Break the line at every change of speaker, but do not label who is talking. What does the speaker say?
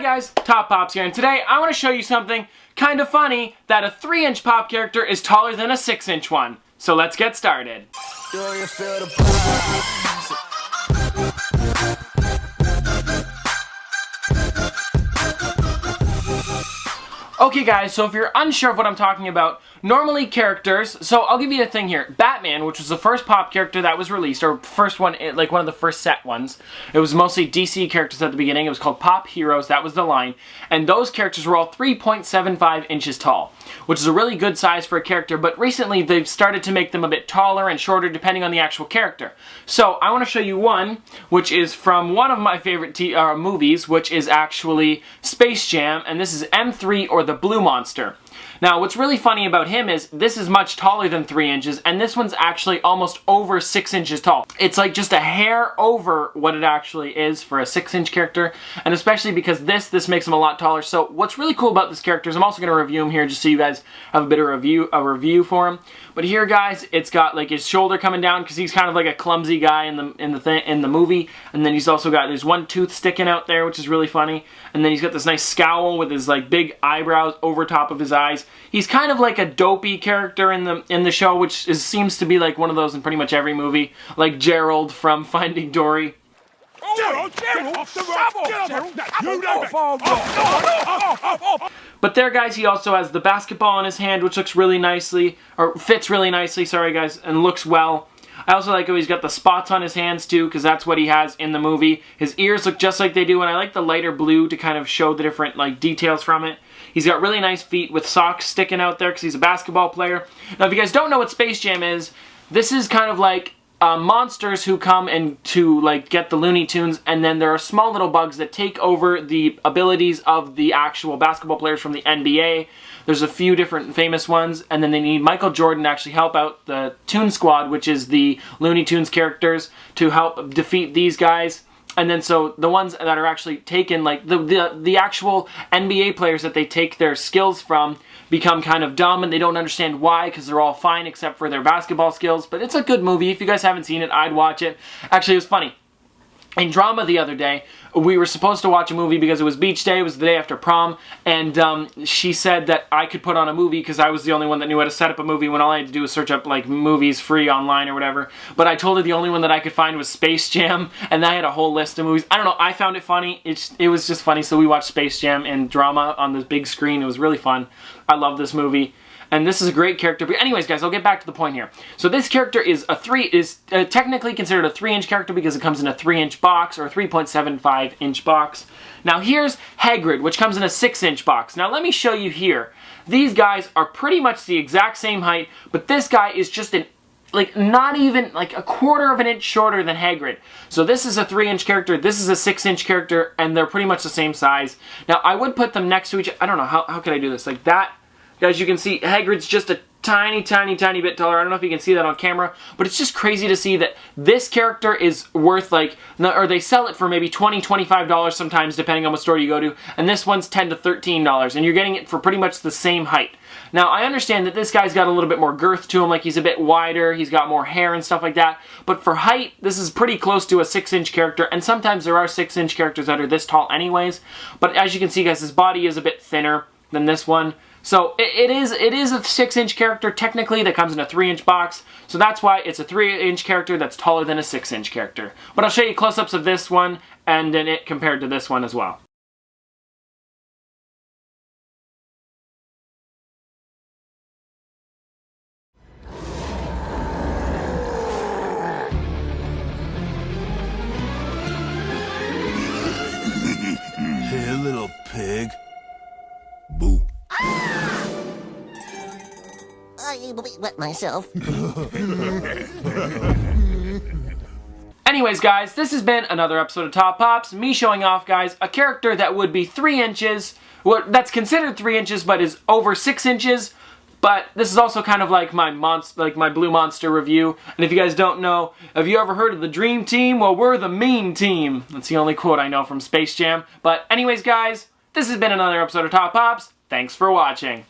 guys, Top Pops here, and today I want to show you something kind of funny, that a 3-inch pop character is taller than a 6-inch one. So let's get started. Okay guys, so if you're unsure of what I'm talking about, normally characters, so I'll give you a thing here. Batman, which was the first pop character that was released, or first one, like one of the first set ones. It was mostly DC characters at the beginning. It was called Pop Heroes, that was the line. And those characters were all 3.75 inches tall, which is a really good size for a character, but recently they've started to make them a bit taller and shorter depending on the actual character. So I want to show you one, which is from one of my favorite movies, which is actually Space Jam, and this is M3, or the Blue Monster. Now, what's really funny about him is this is much taller than 3 inches, and this one's actually almost over 6 inches tall. It's like just a hair over what it actually is for a 6-inch character, and especially because this makes him a lot taller. So what's really cool about this character is I'm also going to review him here just so you guys have a bit of a review for him. But here, guys, it's got like his shoulder coming down because he's kind of like a clumsy guy in the movie, and then he's also got there's one tooth sticking out there, which is really funny, and then he's got this nice scowl with his like big eyebrows over top of his eyes. He's kind of like a dopey character in the show, which seems to be like one of those in pretty much every movie, like Gerald from Finding Dory. But there, guys, he also has the basketball in his hand, which looks really nicely, or fits really nicely, sorry guys, and looks well. I also like how he's got the spots on his hands too, because that's what he has in the movie. His ears look just like they do, and I like the lighter blue to kind of show the different like details from it. He's got really nice feet with socks sticking out there because he's a basketball player. Now, if you guys don't know what Space Jam is, this is kind of like monsters who come and to like get the Looney Tunes, and then there are small little bugs that take over the abilities of the actual basketball players from the NBA. There's a few different famous ones, and then they need Michael Jordan to actually help out the Toon Squad, which is the Looney Tunes characters, to help defeat these guys. And then so the ones that are actually taken, like the actual NBA players that they take their skills from, become kind of dumb, and they don't understand why, because they're all fine except for their basketball skills. But it's a good movie. If you guys haven't seen it, I'd watch it. Actually, it was funny. In drama the other day, we were supposed to watch a movie because it was beach day, it was the day after prom, and she said that I could put on a movie because I was the only one that knew how to set up a movie when all I had to do was search up like movies free online or whatever. But I told her the only one that I could find was Space Jam, and I had a whole list of movies. I don't know, I found it funny. It was just funny, so we watched Space Jam in drama on this big screen. It was really fun. I love this movie. And this is a great character. But anyways, guys, I'll get back to the point here. So this character is technically considered a 3-inch character because it comes in a 3-inch box, or a 3.75-inch box. Now here's Hagrid, which comes in a 6-inch box. Now let me show you here. These guys are pretty much the exact same height, but this guy is just not even like a 1/4 of an inch shorter than Hagrid. So this is a 3-inch character, this is a 6-inch character, and they're pretty much the same size. Now I would put them next to each other. I don't know, how could I do this? Like that. Guys, you can see Hagrid's just a tiny bit taller. I don't know if you can see that on camera, but it's just crazy to see that this character is worth like, or they sell it for maybe $20, $25 sometimes, depending on what store you go to, and this one's $10 to $13, and you're getting it for pretty much the same height. Now, I understand that this guy's got a little bit more girth to him, like he's a bit wider, he's got more hair and stuff like that, but for height, this is pretty close to a 6-inch character, and sometimes there are 6-inch characters that are this tall anyways, but as you can see, guys, his body is a bit thinner than this one. So it is a 6-inch character technically that comes in a 3-inch box, so that's why it's a 3-inch character that's taller than a 6-inch character. But I'll show you close-ups of this one and then it compared to this one as well.
Hey, little pig. Boo.
I wet myself.
Anyways, guys, this has been another episode of Top Pops. Me showing off, guys, a character that would be 3 inches, that's considered 3 inches, but is over 6 inches. But this is also kind of like my Blue Monster review. And if you guys don't know, have you ever heard of the Dream Team? Well, we're the Mean Team. That's the only quote I know from Space Jam. But anyways, guys, this has been another episode of Top Pops. Thanks for watching.